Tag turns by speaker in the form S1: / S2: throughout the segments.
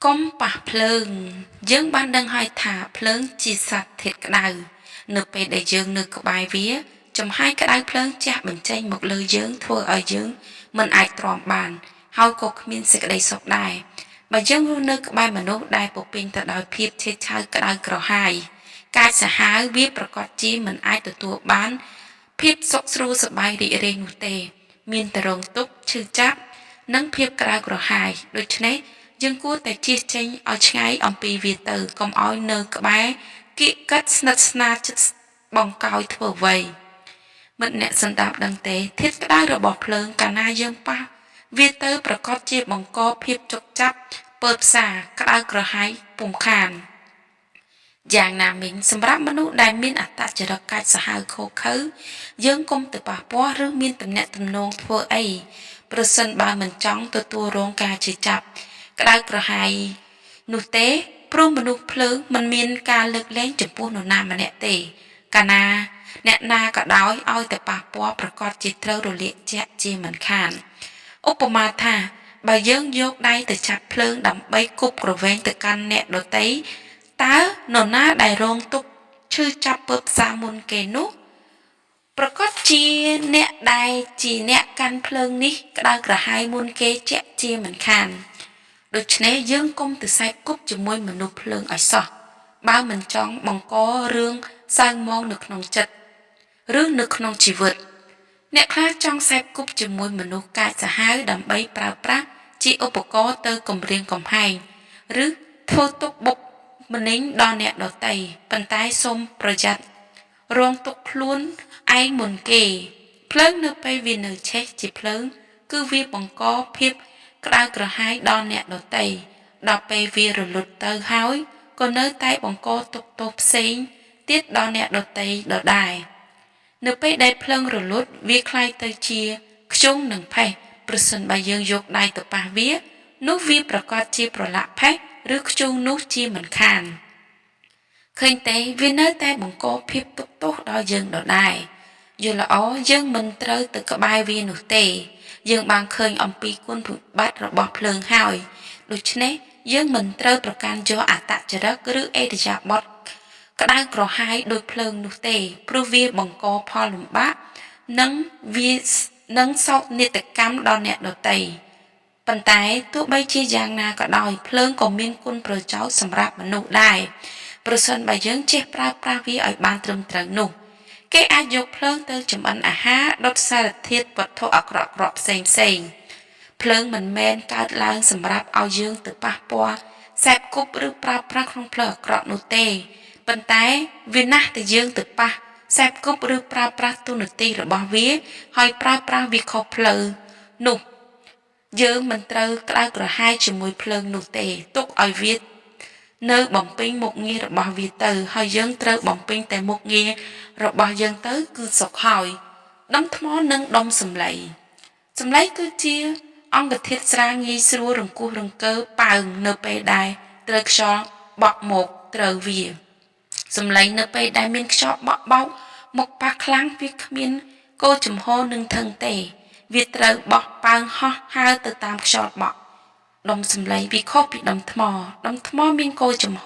S1: កុំប៉ះភ្លើងយើងបានដឹងហើយថាភ្លើងជាសត្វធាតុក្តៅនៅពេលដែលយើងនៅក្បែរវាចំហាយក្តៅភ្លើងជះបញ្ចេញមកលើយើងធ្វើឲ្យយើងមិនអាចទ្រាំបានហើយក៏គ្មានសេចក្តីសុខដែរបើយើងរស់នៅក្បែរមនុស្សដែលពោរពេញទៅដោយភាពឆេវឆាវក្តៅក្រហាយកាចសាហាវវាប្រកាសជាមិនអាចទទួលបានភាពសុខស្រួលសប្បាយរីករាយនោះទេមានតែរងទុក្ខឈឺចាប់និងភាពក្តៅក្រហាយដូច្នេះយើងគួរតែជៀសចេញឲ្យឆ្ងាយអំពីវាទៅកុំឲ្យនៅក្បែរគៀកកិតស្និទ្ធស្នាលចិត្តបង្កោយធ្វើអ្វីមិត្តអ្នកសន្តាប់ដឹងទេធាតុក្តៅរបស់ភ្លើងកាលណាយើងប៉ះវាទៅប្រកាសជាបង្កភាពជុកចាប់ពើផ្សាក្តៅក្រហាយពុំខានយ៉ាងណាមិញសម្រាប់មនុស្សដែលមានអត្តចរិតកាចសាហាវខូខើយើងកុំទៅប៉ះពាល់ឬមានទំនាក់ទំនងធ្វើអីប្រសិនបើមិនចង់ទទួលរងការជិះចាប់ក្តៅក្រហាយនោះទេព្រមមនុស្សភ្លើងមិនមានការលើកលែងចំពោះនរណាម្នាក់ទេកាលណាអ្នកណាក៏ដោយឲ្យតែប៉ះពាល់ប្រកាសជាត្រូវរលាកជាក់ជាមិនខានឧបមាថាបើយើងយកដៃទៅចាប់ភ្លើងដើម្បីគប់ក្រវែងទៅកាន់អ្នកដទៃតើនរណាដែលរងទុក្ខឈឺចាប់ពើផ្សាមុនគេនោះប្រកាសជាអ្នកដែលជាអ្នកកាន់ភ្លើងនេះក្តៅក្រហាយមុនគេជាក់ជាមិនខានដូច្នេះយើងកុំទៅសែកគប់ជាមួយមនុស្សភ្លើងឲ្យសោះបើមិនចង់បង្ករឿងសៅមងនៅក្នុងចិត្តឬនៅក្នុងជីវិតអ្នកខ្លះចង់សែកគប់ជាមួយមនុស្សកាចសាហាវដើម្បីប្រើប្រាស់ជាឧបករណ៍ទៅគំរាមកំហែងឬធ្វើទុកបុកម្នេញដល់អ្នកដទៃប៉ុន្តែសូមប្រយ័ត្នរងទុកខ្លួនឯងមុនគេភ្លើងនៅពេលវានៅឆេះជាភ្លើងគឺវាបង្កភាពក្តៅក្រហាយដល់អ្នកដទៃដល់ពេលវារលត់ទៅហើយក៏នៅតែបង្កទុក្ខទោសផ្សេងទៀតដល់អ្នកដទៃដដែលនៅពេលដែលភ្លើងរលត់វាคล้ายទៅជាខ្យងនិងផេះប្រសិនបើយើងយកដៃទៅប៉ះវានោះវាប្រកាសជាប្រឡាក់ផេះឬខ្យងនោះជាមិនខានឃើញទេវានៅតែបង្កភាពទុក្ខទោសដល់យើងដដែលយល់ល្អយើងមិនត្រូវទៅក្បែរវានោះទេយើងបានឃើញអំពីគុណវិបត្តិរបស់ភ្លើងហើយដូច្នេះយើងមិនត្រូវប្រកាន់យកអត្តចរិតឬអេតយាប័តក្តៅក្រហាយដោយភ្លើងនោះទេព្រោះវាបង្កផលលំបាកនិងវានឹងសោកនាដកម្មដល់អ្នកដទៃប៉ុន្តែទោះបីជាយ៉ាងណាក៏ដោយភ្លើងក៏មានគុណប្រយោជន៍សម្រាប់មនុស្សដែរប្រសិនបើយើងចេះប្រើប្រាស់វាឲ្យបានត្រឹមត្រូវនោះគេអាចយកភ្លើងទៅចម្អិនអាហារដុតសារធាតុវត្ថុអាក្រក់ៗផ្សេងភ្លើងមិនមែនកើតឡើងសម្រាប់ឲ្យយើងទៅប៉ះពាល់សែបគប់ឬប្រើប្រាស់ក្នុងផ្លូវអាក្រក់នោះទេប៉ុន្តែវាណាស់តែយើងទៅប៉ះសែបគប់ឬប្រើប្រាស់ទូនាទីរបស់វាហើយប្រើប្រាស់វាខុសផ្លូវនោះយើងមិនត្រូវក្តៅក្រហាយជាមួយភ្លើងនោះទេទុកឲ្យវានៅបំពេញមុខងាររបស់វាទៅហើយយើងត្រូវបំពេញតែមុខងាររបស់យើងទៅគឺសុខហើយដុំថ្មនិងដុំសម្លេងគឺជាអង្គធាតុស្រាលងាយស្រួលរង្គោះរង្គើប៉ើងនៅពេលដែលត្រូវខ្យល់បក់មកត្រូវវាសម្លេងនៅពេលដែលមានខ្យល់បក់បោកមកប៉ះខ្លាំងវាគ្មានកោចំហនឹងថឹងទេវាត្រូវបោះប៉ើងហោះហើរទៅតាមខ្យល់បក់ដុំសម្លេងវាខុសពីដុំថ្មមានកោចំហ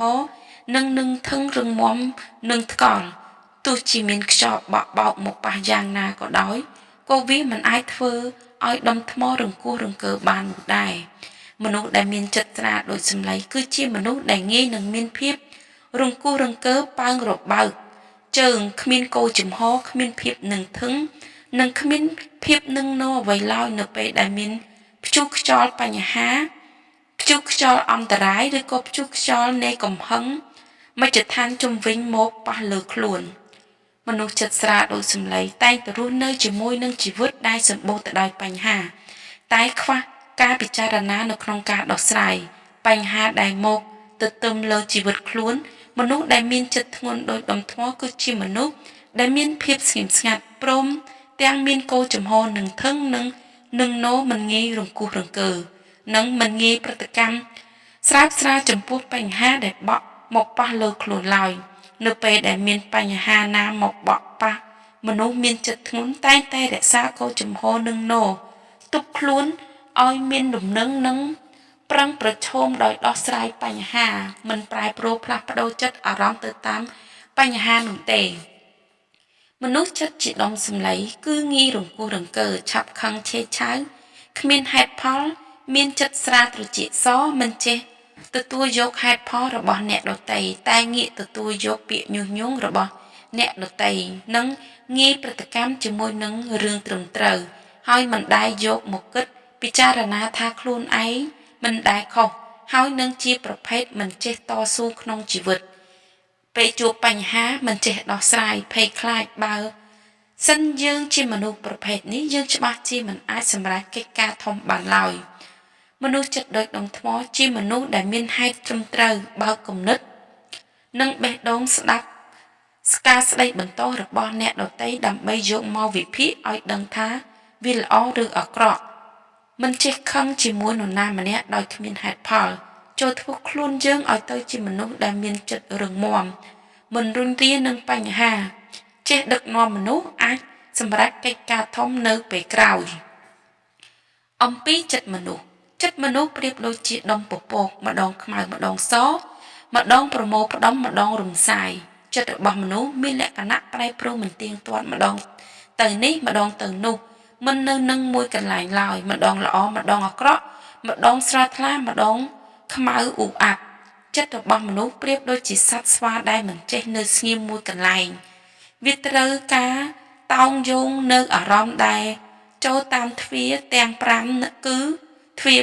S1: នឹងថឹងរឹងមាំនឹងថ្កល់ទោះជាមានខ្យល់បក់បោកមកប៉ះយ៉ាងណាក៏ដោយក៏វាមិនអាចធ្វើឲ្យដុំថ្មរង្គោះរង្គើបាននោះដែរមនុស្សដែលមានចិត្តស្រាលដូចសម្លេងគឺជាមនុស្សដែលងាយនឹងមានភាពរង្គោះរង្គើប៉ើងរបើកជើងគ្មានកោចំហគ្មានភាពនឹងថឹងនិងគ្មានភាពនឹងណអ្វីឡើយនៅពេលដែលមានព្យុះខ្យល់បញ្ហាព្យុះខ្យល់អន្តរាយឬក៏ព្យុះខ្យល់នៃកំហឹងមជ្ឈដ្ឋានជំវិញមកប៉ះលើខ្លួនមនុស្សចិត្តស្រាលដូចសម្លេងតែងតែរស់នៅជាមួយនឹងជីវិតដែលសម្បូរទៅដោយបញ្ហាតែខ្វះការពិចារណានៅក្នុងការដោះស្រាយបញ្ហាដែលមកទទឹមលើជីវិតខ្លួនមនុស្សដែលមានចិត្តធ្ងន់ដោយដុំថ្មគឺជាមនុស្សដែលមានភាពស្ងៀមស្ងាត់ព្រមទាំងមានកោចំហនឹងថឹងនឹងណោមិនងាយរង្គោះរង្គើនិងមិនងាយប្រតិកម្មស្រាលចំពោះបញ្ហាដែលបក់មកប៉ះលើខ្លួនឡើយនៅពេលដែលមានបញ្ហាណាមកបក់ប៉ះមនុស្សមានចិត្តធ្ងន់តែងតែរក្សាកោចំហនឹងណោទប់ខ្លួនឲ្យមានលំនឹងនិង ប្រឹងប្រឈមដោយដោះស្រាយបញ្ហាមិនប្រែប្រួលផ្លាស់ប្ដូរចិត្តអារម្មណ៍ទៅតាមបញ្ហានោះទេមនុស្សចិត្តជាដុំសម្លៃគឺងាយរង្គោះរង្គើឆាប់ខឹងឆេឆាវគ្មានហេតុផលមានចិត្តស្រាលត្រចៀកសមិនចេះទទួលយកហេតុផលរបស់អ្នកដទៃតែងាកទទួលយកពាក្យញុះញង់របស់អ្នកដទៃនិងងាយប្រតិកម្មជាមួយនឹងរឿងត្រឹមត្រូវហើយមិនដែលយកមកគិតពិចារណាថាខ្លួនឯងមិនដែលខុសហើយនឹងជាប្រភេទមិនចេះតស៊ូក្នុងជីវិតពេលជួបបញ្ហាមិនចេះដោះស្រាយភ័យខ្លាចបើសិនយើងជាមនុស្សប្រភេទនេះយើងច្បាស់ជាមិនអាចសម្រេចកិច្ចការធំបានឡើយមនុស្សចិត្តដូចដុំថ្មជាមនុស្សដែលមានហេតុត្រឹមត្រូវបើគំនិតនិងបេះដូងស្ដាប់ការស្ដីបន្តរបស់អ្នកដទៃដើម្បីយកមកវិភាគឲ្យដឹងថាវាល្អឬអាក្រក់មិនចេះខឹងជាមួយនរណាម្នាក់ដោយគ្មានហេតុផលចូលធ្វើខ្លួនយើងឲ្យទៅជាមនុស្សដែលមានចិត្តរឹងមាំមិនរុញរានឹងបញ្ហាចេះដឹកនាំមនុស្សអាចសម្រេចកិច្ចការធំនៅពេលក្រោយអំពីចិត្តមនុស្សប្រៀបដូចជាដុំពពកម្ដងខ្មៅម្ដងសម្ដងប្រមូលផ្ដុំម្ដងរំសាយចិត្តរបស់មនុស្សមានលក្ខណៈប្រែប្រួលមិនទៀងទាត់ម្ដងទៅនេះម្ដងទៅនោះមិននៅនឹងមួយកន្លែងឡើយម្ដងល្អម្ដងអាក្រក់ម្ដងស្រស់ថ្លាម្ដងខ្មៅអ៊ូអាប់ចិត្តរបស់មនុស្សប្រៀបដូចជាសត្វស្វាដែលមិនចេះនៅស្ងៀមមួយកន្លែងវាត្រូវការតោងយោងនៅអារម្មណ៍ដែលចូលតាមទ្វារទាំង5គឺទ្វារ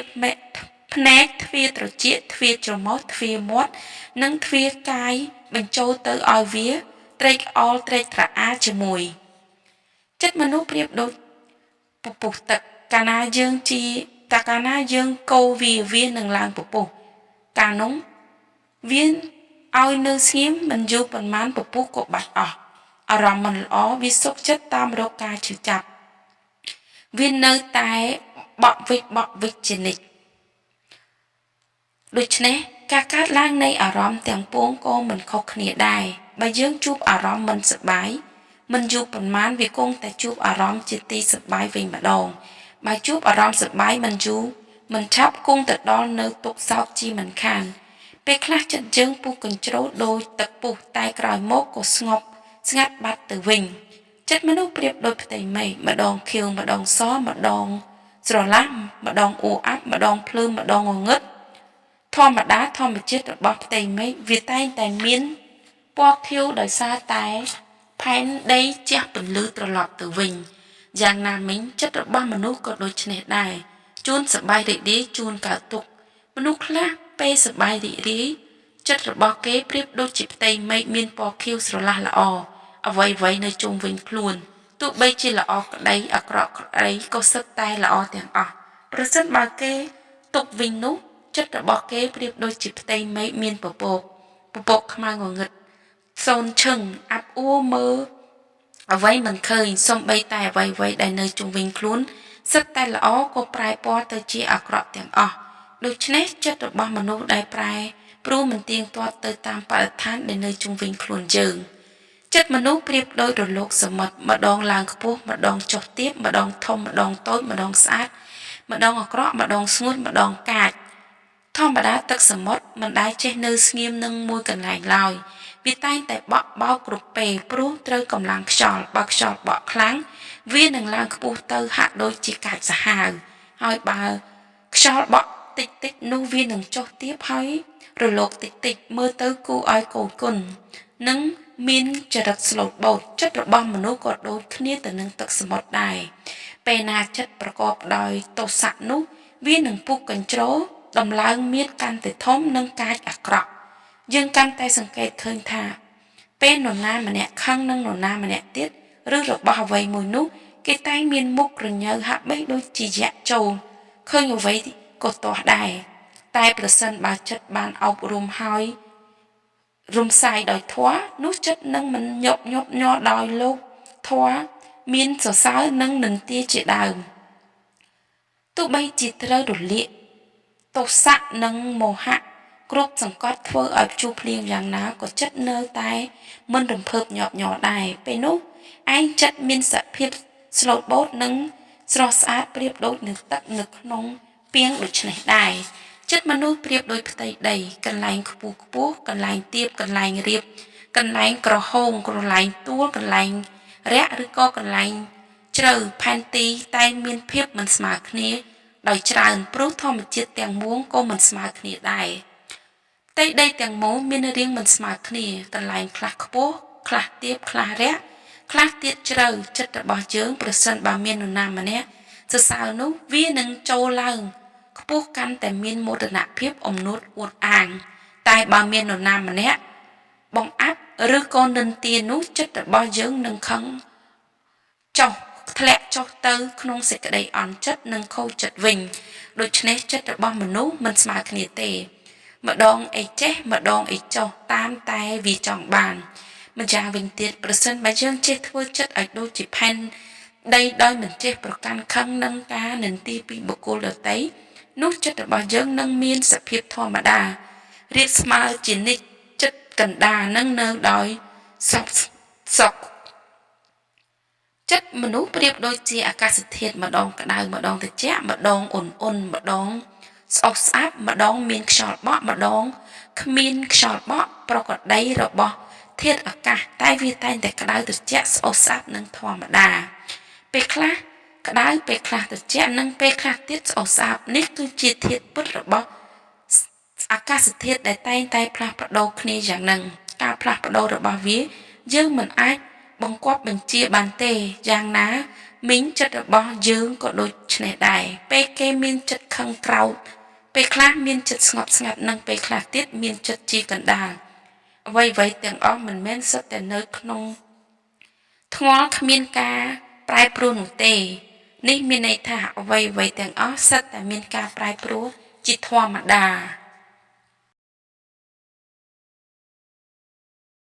S1: ភ្នែកទ្វារត្រចៀកទ្វារច្រមុះទ្វារមាត់និងទ្វារកាយបញ្ចូលទៅឲ្យវាត្រេកអរត្រេកត្រអាលជាមួយចិត្តមនុស្សប្រៀបដូចពពុះទឹកកាលណាយើងកូរវានឹងឡើងពពុះកាលនោះវាឲ្យនៅស្ងៀមមិនយូរប៉ុន្មានពពុះក៏បាត់អស់អារម្មណ៍មិនល្អវាសុខចិត្តតាមរកការជឿចាប់វានៅតែបក់វិចជានិច្ចដូច្នេះការកើតឡើងនៃអារម្មណ៍ទាំងពួងក៏មិនខុសគ្នាដែរបើយើងជួបអារម្មណ៍មិនសប្បាយមិនយូរប៉ុន្មានវាគង់តែជួបអារម្មណ៍ជាទីសប្បាយវិញម្ដងបើជួបអារម្មណ៍សប្បាយមិនយូរមិនឆាប់គង់ទៅដល់នៅទុក្ខសោកជាមិនខានពេលខ្លះចិត្តយើងពុះកញ្ជ្រោលដោយទឹកពុះតែក្រោយមកក៏ស្ងប់ស្ងាត់បាត់ទៅវិញចិត្តមនុស្សប្រៀបដូចផ្ទៃមេឃម្ដងខៀវម្ដងសម្ដងស្រឡះម្ដងអ៊ូអាប់ម្ដងភ្លើងម្ដងងងឹតធម្មជាតិរបស់ផ្ទៃមេឃវាតែងតែមានពណ៌ខៀវដោយសារតែផែនដីជះពន្លឺត្រឡប់ទៅវិញយ៉ាងណាមិញចិត្តរបស់មនុស្សក៏ដូចនេះដែរជួនសប្បាយរីករាយជួនកើតទុក្ខមនុស្សខ្លះពេលសប្បាយរីករាយចិត្តរបស់គេប្រៀបដូចជាផ្ទៃមេឃមានពណ៌ខៀវស្រឡះល្អអ្វីនៅជុំវិញខ្លួនទោះបីជាល្អក្តីអាក្រក់ក្តីក៏សុទ្ធតែល្អទាំងអស់ប្រសិនបើគេទុកវិញនោះចិត្តរបស់គេប្រៀបដូចជាផ្ទៃមេឃមានពពកខ្មៅងងឹតសូនឈឹងអាប់អួរមើលអ្វីមិនឃើញសំបីតែអ្វីដែលនៅជុំវិញខ្លួនសិតតែល្អក៏ប្រែពណ៌ទៅជាអាក្រក់ទាំងអស់ដូច្នេះចិត្តរបស់មនុស្សដែលប្រែព្រោះមិនទៀងទាត់ទៅតាមបរិស្ថានដែលនៅជុំវិញខ្លួនយើងចិត្តមនុស្សប្រៀបដូចរលកសមុទ្រម្ដងឡើងខ្ពស់ម្ដងចុះទាបម្ដងធំម្ដងតូចម្ដងស្អាតម្ដងអាក្រក់ម្ដងស្ងួតម្ដងកាចធម្មតាទឹកសមុទ្រមិនដែលចេះនៅស្ងៀមនឹងមួយកន្លែងឡើយវាតែងតែបក់បោកគ្រប់ពេលព្រោះត្រូវកម្លាំងខ្យល់បើខ្យល់បក់ខ្លាំងវានឹងឡើងខ្ពស់ទៅហាក់ដូចជាកាចសាហាវហើយបើខ្យល់បក់តិចនោះវានឹងចុះទាបហើយរលកតិចមើលទៅគួរឲ្យកូនគុណនិងមានចរិតស្លូតបូតចិត្តរបស់មនុស្សក៏ដូចគ្នាទៅនឹងទឹកសមុទ្រដែរពេលណាចិត្តប្រកបដោយទោសៈនោះវានឹងពុះកញ្ជ្រោលដំឡើងមានកាន់តែធំនិងកាចអាក្រក់យើងកាន់តែសង្កេតឃើញថាពេលនរណាម្នាក់ខឹងនឹងនរណាម្នាក់ទៀតឬរបស់អ្វីមួយនោះគេតែងមានមុខរញ៉ៅហាក់បីដូចជាយៈចូលឃើញអ្វីក៏ទាស់ដែរតែប្រសិនបើចិត្តបានអប់រំហើយរំសាយដោយធម៌នោះចិត្តនឹងមិនញាប់ញ័រដោយលោកធម៌មានសរសើរនិងនន្ទាជាដើមទោះបីជាត្រូវរលាកទោសៈនិងមោហៈគ្រប់សង្កត់ធ្វើឲ្យជួបភ្លៀងយ៉ាងណាក៏ចិត្តនៅតែមិនរំភើបញាប់ញ័រដែរពេលនោះឯងចិត្តមានសភាពស្លូតបូតនិងស្រស់ស្អាតប្រៀបដូចនឹងទឹកនៅក្នុងពាងដូច្នេះដែរ ចិត្តមនុស្សប្រៀបដូចផ្ទៃដីកន្លែងខ្ពស់ខ្ពស់កន្លែងទាបកន្លែងរាបកន្លែងក្រហមកន្លែងទួលកន្លែងរាក់ឬក៏កន្លែងជ្រៅផែនទីតែមានភាពមិនស្មើគ្នាដោយច្រើនព្រោះធម្មជាតិទាំងមូលក៏មិនស្មើគ្នាដែរផ្ទៃដីទាំងមូលមានរាងមិនស្មើគ្នាកន្លែងខ្លះខ្ពស់ខ្លះទាបខ្លះរាក់ខ្លះទៀតជ្រៅចិត្តរបស់យើងប្រសិនបើមាននរណាម្នាក់សរសើរនោះវានឹងចូលឡើងខ្ពស់កាន់តែមានមោទនភាពអំនួតអួតអាងតែបើមាននរណាម្នាក់បង្អាប់ឬក៏និន្ទានោះចិត្តរបស់យើងនឹងខឹងចុះធ្លាក់ចុះទៅក្នុងសេចក្តីអន់ចិត្តនិងខូចចិត្តវិញដូច្នេះចិត្តរបស់មនុស្សមិនស្មើគ្នាទេម្ដងអីចេះម្ដងអីចុះតាមតែវាចង់បានម្យ៉ាងវិញទៀតប្រសិនបើយើងចេះធ្វើចិត្តឲ្យដូចជាផែនដីដោយមិនចេះប្រកាន់ខឹងនឹងការនិន្ទាពីបុគ្គលដទៃនោះចិត្តរបស់យើងនឹងមានសភាពធម្មតារាបស្មើជានិច្ចចិត្តកណ្ដាលនឹងនៅដោយសុខចិត្តមនុស្សប្រៀបដូចជាអាកាសធាតុម្ដងក្តៅម្ដងត្រជាក់ម្ដងអ៊ុនម្ដងស្អុះស្អាប់ម្ដងមានខ្យល់បក់ម្ដងគ្មានខ្យល់បក់ប្រកដីរបស់ធាតុអាកាសតែវាតែងតែក្តៅត្រជាក់ស្អុះស្អាប់និងធម្មតាពេលខ្លះក្តៅពេលខ្លះត្រជាក់និងពេលខ្លះទៀតស្អុះស្អាប់នេះគឺជាធាតុពិតរបស់អាកាសធាតុដែលតែងតែផ្លាស់ប្ដូរគ្នាយ៉ាងហ្នឹងការផ្លាស់ប្ដូររបស់វាយើងមិនអាចបង្គាប់បញ្ជាបានទេយ៉ាងណាមីងចិត្តរបស់យើងក៏ដូចនេះដែរពេលគេមានចិត្តខឹងក្រោធពេលខ្លះមានចិត្តស្ងប់ស្ងាត់និងពេលខ្លះទៀតមានចិត្តជាកណ្ដាលអ្វីៗទាំងអស់មិនមែនសុទ្ធតែនៅក្នុងធ្ងល់គ្មានការប្រែប្រួលនោះទេនេះមានន័យថាអ្វីៗទាំងអស់សុទ្ធតែមានការប្រែប្រួលជាធម្មតា